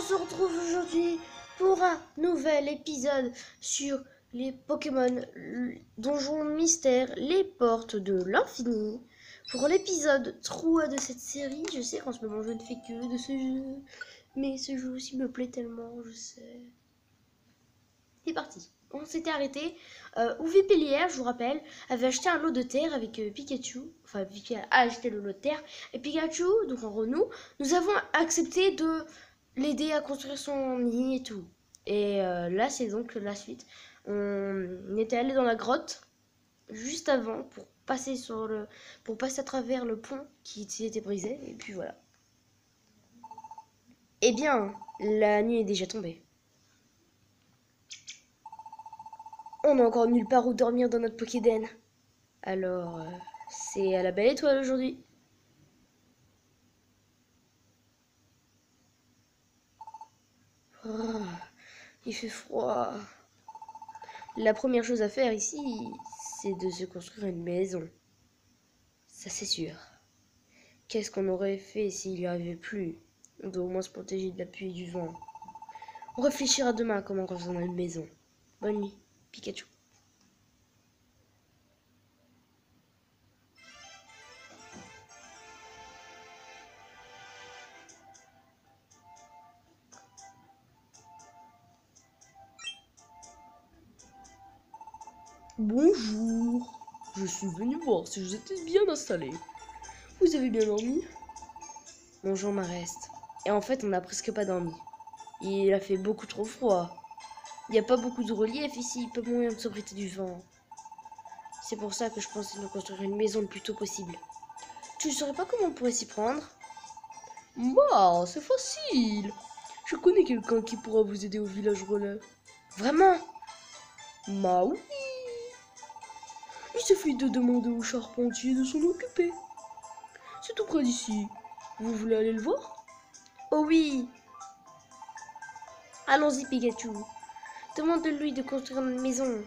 se retrouve aujourd'hui pour un nouvel épisode sur les Pokémon Donjons Mystère, les portes de l'infini. Pour l'épisode 3 de cette série, je sais qu'en ce moment je ne fais que de ce jeu, mais ce jeu aussi me plaît tellement, je sais. C'est parti. On s'était arrêté où Vipillière, je vous rappelle, avait acheté un lot de terre avec Pikachu. Enfin, Pikachu a acheté le lot de terre. Et Pikachu, donc en gros nous avons accepté de l'aider à construire son nid et tout. Et là, c'est donc la suite. On était allé dans la grotte juste avant pour passer à travers le pont qui s'était brisé. Et puis voilà. Eh bien, la nuit est déjà tombée. On n'a encore nulle part où dormir dans notre Pokéden. Alors, c'est à la belle étoile aujourd'hui. Oh, il fait froid. La première chose à faire ici, c'est de se construire une maison. Ça, c'est sûr. Qu'est-ce qu'on aurait fait s'il n'y avait plus? On doit au moins se protéger de la pluie et du vent. On réfléchira demain à comment construire une maison. Bonne nuit, Pikachu. Bonjour, je suis venu voir si vous étiez bien installés. Vous avez bien dormi? Bonjour Marest. Et en fait, on n'a presque pas dormi. Il a fait beaucoup trop froid. Il n'y a pas beaucoup de relief ici, peu moyen de s'abriter du vent. C'est pour ça que je pensais nous construire une maison le plus tôt possible. Tu ne saurais pas comment on pourrait s'y prendre? Bah, c'est facile. Je connais quelqu'un qui pourra vous aider au village relais. Vraiment? Bah oui. Il suffit de demander au charpentier de s'en occuper. C'est tout près d'ici. Vous voulez aller le voir? Oh oui! Allons-y, Pikachu. Demande-lui de construire une maison.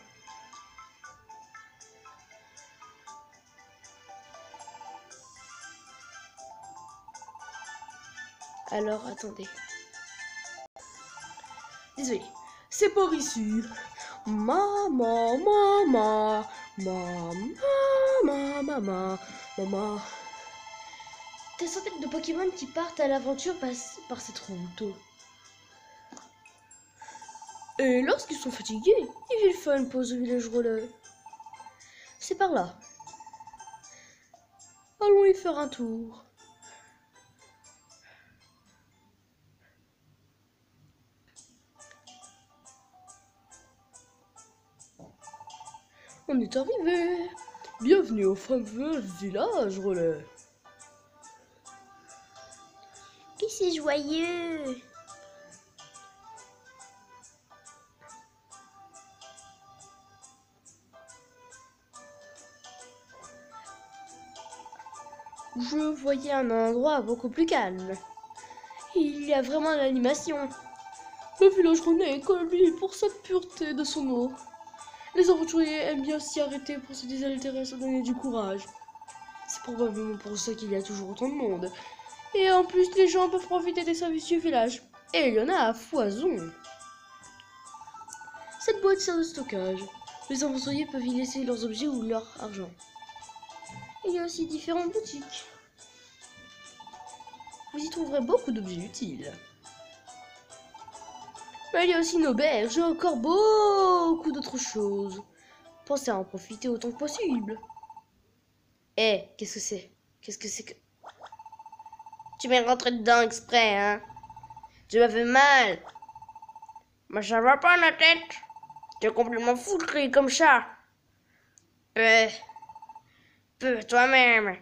Alors, attendez. Désolé. C'est par ici. Maman, maman, maman, maman, maman, maman. Des centaines de Pokémon qui partent à l'aventure par cette route. Et lorsqu'ils sont fatigués, ils viennent faire une pause au village relais. C'est par là. Allons y faire un tour. On est arrivé. Bienvenue au fameux village relais. Et c'est joyeux. Je voyais un endroit beaucoup plus calme. Il y a vraiment de l'animation. Le village relais est connu pour sa pureté de son eau. Les aventuriers aiment bien s'y arrêter pour se désaltérer et se donner du courage. C'est probablement pour ça qu'il y a toujours autant de monde. Et en plus, les gens peuvent profiter des services du village. Et il y en a à foison. Cette boîte sert de stockage. Les aventuriers peuvent y laisser leurs objets ou leur argent. Il y a aussi différentes boutiques. Vous y trouverez beaucoup d'objets utiles. Mais il y a aussi une auberge et encore beaucoup d'autres choses. Pensez à en profiter autant que possible. Eh, qu'est-ce que c'est? Qu'est-ce que c'est que... Tu m'es rentré dedans exprès, hein? Tu m'as fait mal. Mais ça va pas la tête. Tu es complètement fou de crier comme ça. Peu toi-même.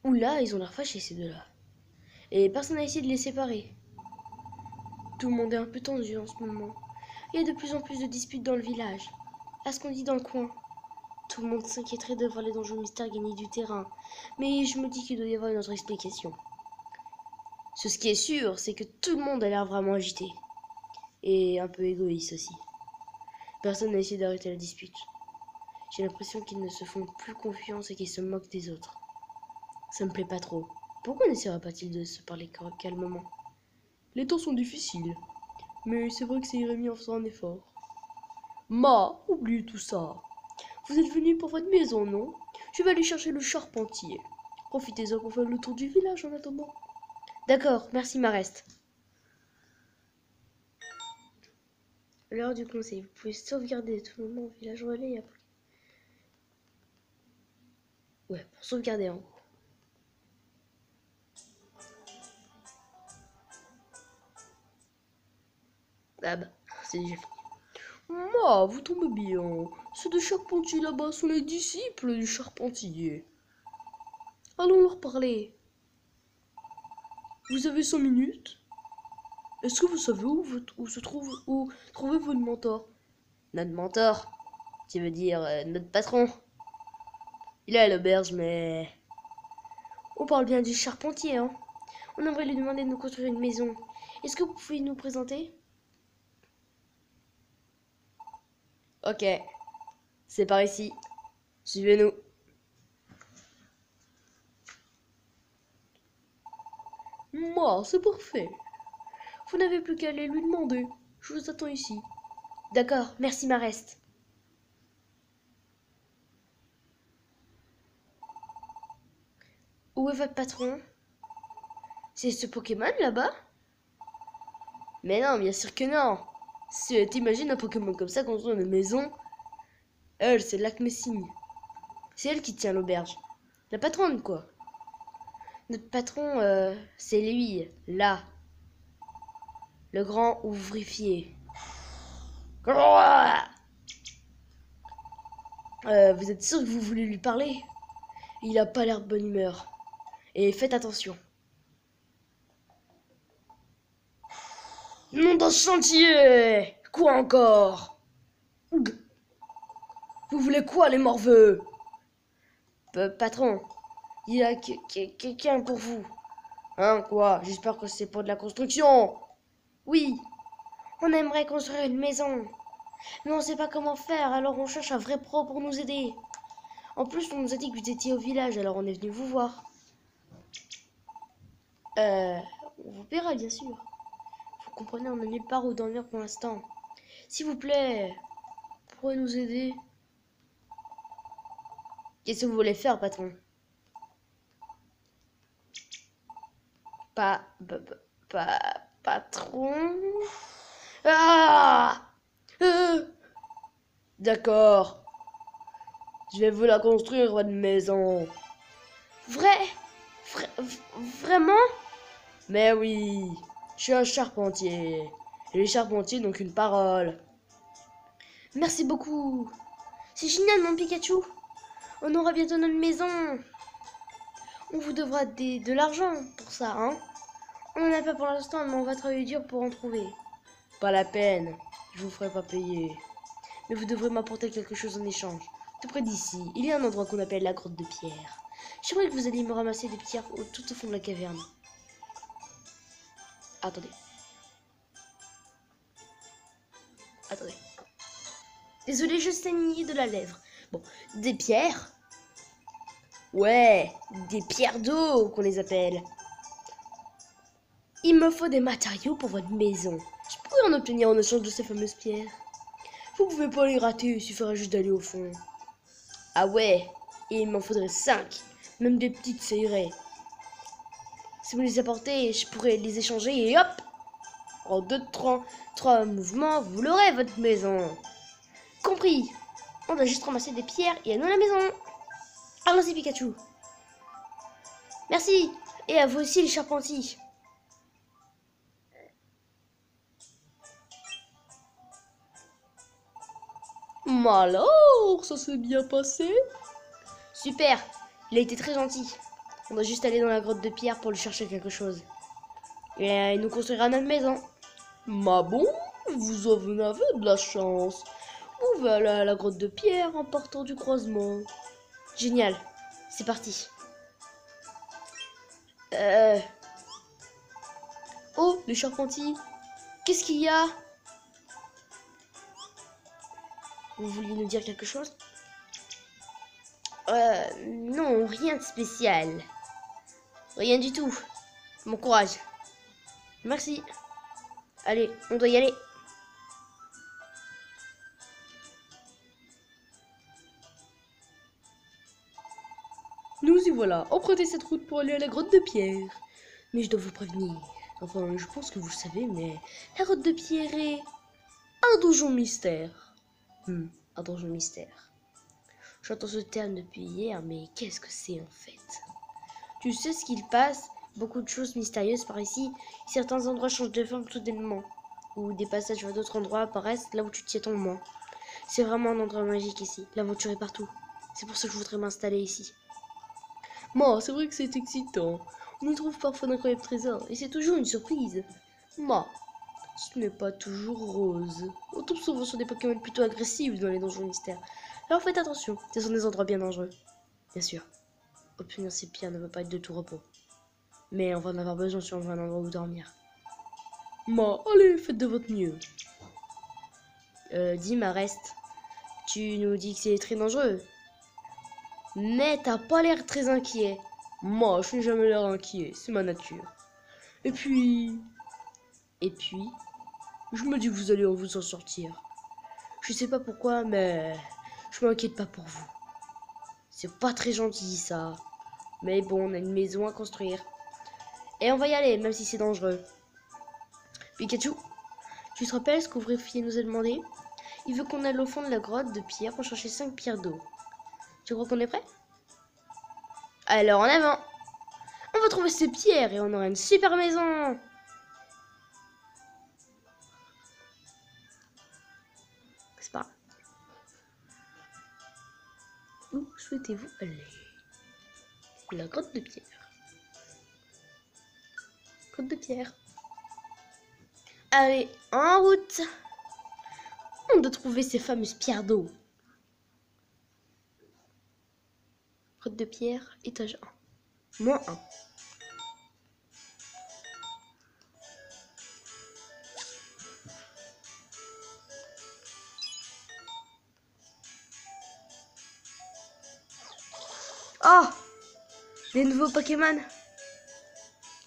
Oula, ils ont l'air fâchés ces deux-là. Et personne n'a essayé de les séparer. Tout le monde est un peu tendu en ce moment. Il y a de plus en plus de disputes dans le village. À ce qu'on dit dans le coin. Tout le monde s'inquiéterait de voir les donjons mystères gagner du terrain. Mais je me dis qu'il doit y avoir une autre explication. Ce qui est sûr, c'est que tout le monde a l'air vraiment agité. Et un peu égoïste aussi. Personne n'a essayé d'arrêter la dispute. J'ai l'impression qu'ils ne se font plus confiance et qu'ils se moquent des autres. Ça me plaît pas trop. Pourquoi n'essaiera pas-il de se parler calmement? Les temps sont difficiles, mais c'est vrai que ça irait mieux en faisant un effort. Oublie tout ça. Vous êtes venu pour votre maison, non? Je vais aller chercher le charpentier. Profitez-en pour faire le tour du village en attendant. D'accord, merci Marest. L'heure du conseil. Vous pouvez sauvegarder tout le moment au village relais après. Ouais, pour sauvegarder en gros. Ah bah, c'est déjà fini. Vous tombez bien. Ceux de Charpentier là-bas sont les disciples du charpentier. Allons leur parler. Vous avez 5 minutes? Est-ce que vous savez où trouver votre mentor? Notre mentor? Tu veux dire notre patron? Il est à l'auberge, mais... On parle bien du charpentier, hein? On aimerait lui demander de nous construire une maison. Est-ce que vous pouvez nous présenter? Ok, c'est par ici. Suivez-nous. C'est parfait. Vous n'avez plus qu'à aller lui demander. Je vous attends ici. D'accord, merci Marest. Où est votre patron? C'est ce Pokémon là-bas? Mais non, bien sûr que non. Si t'imagines un Pokémon comme ça construire une maison, elle, c'est Lakmessing. C'est elle qui tient l'auberge. La patronne, quoi. Notre patron, c'est lui, là. Le grand ouvrier. Vous êtes sûr que vous voulez lui parler? Il a pas l'air de bonne humeur. Et faites attention. Nom d'un chantier! Quoi encore? Vous voulez quoi, les morveux? Patron, il y a quelqu'un pour vous. Hein, quoi? J'espère que c'est pour de la construction. Oui, on aimerait construire une maison. Mais on sait pas comment faire, alors on cherche un vrai pro pour nous aider. En plus, on nous a dit que vous étiez au village, alors on est venu vous voir. On vous paiera, bien sûr. Vous comprenez, on n'a nulle part où dormir pour l'instant. S'il vous plaît, vous pourrez nous aider? Qu'est-ce que vous voulez faire, patron? Patron? Ah! D'accord. Je vais vous la construire, votre maison. Vraiment? Mais oui, je suis un charpentier. Et les charpentiers n'ont qu'une parole. Merci beaucoup. C'est génial, mon Pikachu. On aura bientôt notre maison. On vous devra de l'argent pour ça, hein? On n'en a pas pour l'instant, mais on va travailler dur pour en trouver. Pas la peine. Je vous ferai pas payer. Mais vous devrez m'apporter quelque chose en échange. Tout près d'ici, il y a un endroit qu'on appelle la grotte de pierre. J'aimerais que vous alliez me ramasser des pierres tout au fond de la caverne. Attendez. Désolé, je saignais de la lèvre. Bon, des pierres? Ouais, des pierres d'eau qu'on les appelle. Il me faut des matériaux pour votre maison. Je pourrais en obtenir en échange de ces fameuses pierres. Vous pouvez pas les rater, il suffira juste d'aller au fond. Ah ouais, et il m'en faudrait 5. Même des petites, ça irait. Si vous les apportez, je pourrais les échanger et hop! En 2-3 mouvements, vous l'aurez, votre maison. Compris. On doit juste ramasser des pierres et aller à la maison. Allons-y, Pikachu. Merci. Et à vous aussi, les charpentiers. Alors, ça s'est bien passé? Super. Il a été très gentil. On doit juste aller dans la grotte de pierre pour lui chercher quelque chose. Et il nous construira notre maison. Bon, vous en avez de la chance. Vous pouvez aller à la grotte de pierre en partant du croisement. Génial. C'est parti. Oh, les charpentiers. Qu'est-ce qu'il y a? Vous vouliez nous dire quelque chose? Non, rien de spécial. Rien du tout. Bon courage. Merci. Allez, on doit y aller. Nous y voilà. Empruntez cette route pour aller à la grotte de pierre. Mais je dois vous prévenir. Enfin, je pense que vous le savez, mais la grotte de pierre est un donjon mystère. Un donjon mystère. J'entends ce terme depuis hier, mais qu'est-ce que c'est en fait? Tu sais ce qu'il passe? Beaucoup de choses mystérieuses par ici. Certains endroits changent de forme soudainement. Ou des passages vers d'autres endroits apparaissent là où tu t'y attends le moins. C'est vraiment un endroit magique ici. L'aventure est partout. C'est pour ça que je voudrais m'installer ici. Moi, c'est vrai que c'est excitant. On y trouve parfois d'incroyables trésors. Et c'est toujours une surprise. Moi, ce n'est pas toujours rose. On tombe souvent sur des Pokémon plutôt agressifs dans les donjons mystères. Alors faites attention. Ce sont des endroits bien dangereux. Bien sûr. Obtenir ces pierres ne va pas être de tout repos. Mais on va en avoir besoin si on veut un endroit où dormir. Allez, faites de votre mieux. Dis, reste. Tu nous dis que c'est très dangereux. Mais t'as pas l'air très inquiet. Moi, je n'ai jamais l'air inquiet. C'est ma nature. Et puis, je me dis que vous allez vous en sortir. Je sais pas pourquoi, mais je m'inquiète pas pour vous. C'est pas très gentil, ça. Mais bon, on a une maison à construire. Et on va y aller, même si c'est dangereux. Pikachu, tu te rappelles ce qu'Ouvrier nous a demandé? Il veut qu'on aille au fond de la grotte de pierre pour chercher 5 pierres d'eau. Tu crois qu'on est prêt? Alors en avant! On va trouver ces pierres et on aura une super maison! C'est pas grave. Où souhaitez-vous aller? La grotte de pierre. Grotte de pierre. Allez, en route! On doit trouver ces fameuses pierres d'eau. Grotte de pierre, étage 1. -1. Oh! Des nouveaux Pokémon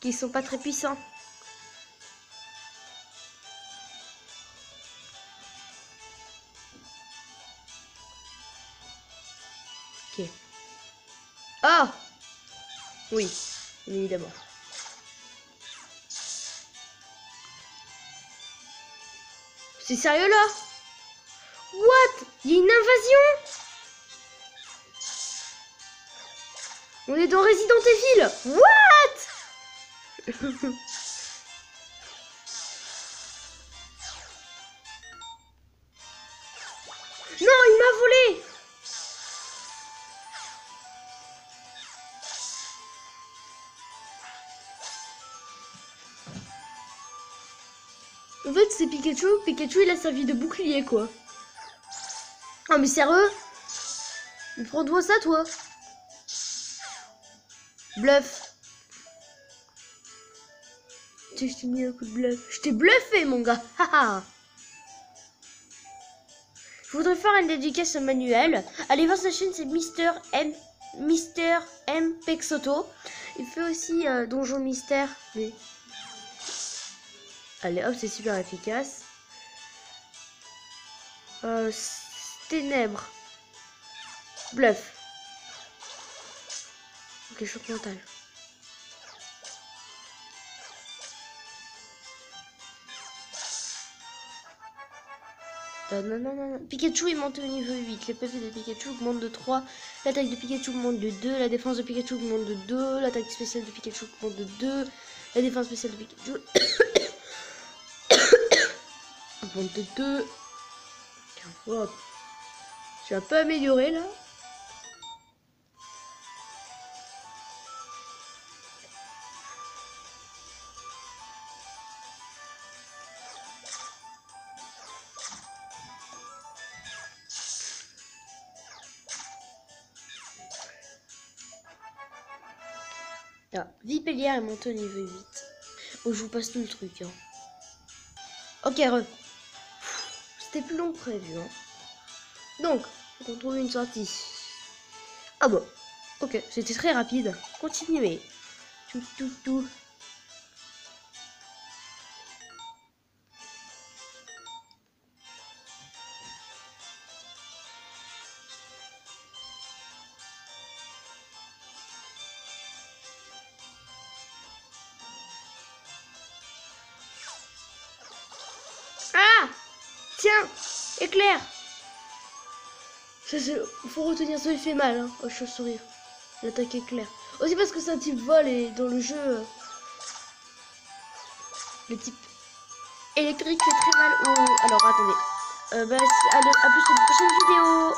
qui sont pas très puissants. Ok. Ah! Oui, évidemment. C'est sérieux là? What? Il y a une invasion? On est dans Resident Evil. What? Non, il m'a volé. En fait, c'est Pikachu. Pikachu, il a servi de bouclier, quoi. Oh, mais sérieux? Prends-toi ça, toi. Bluff. Tu sais, je t'ai mis un coup de bluff. Je t'ai bluffé, mon gars. Haha. Je voudrais faire une dédicace manuelle. Allez voir sa chaîne, c'est Mister M Pexoto. Il fait aussi Donjon Mystère. Mais... Allez, hop, c'est super efficace. Ténèbres. Bluff. Ok, choc mental. Non. Pikachu il monte au niveau 8. Les PV de Pikachu augmentent de 3. L'attaque de Pikachu augmente de 2. La défense de Pikachu augmente de 2. L'attaque spéciale de Pikachu augmente de 2. La défense spéciale de Pikachu augmente de 2. Hop. Je suis un peu amélioré là. Ah, Vipellière est montée au niveau 8. Oh, je vous passe tout le truc. Hein. Ok, c'était plus long que prévu. Hein. Donc, faut qu'on trouve une sortie. Ah bon. Ok, c'était très rapide. Continuez. Tout. Ah! Tiens! Éclair! Faut retenir ça, il fait mal hein, aux chauves-souris. L'attaque éclair. Aussi parce que c'est un type vol et dans le jeu, le type électrique fait très mal au... Alors attendez. À plus dans une prochaine vidéo.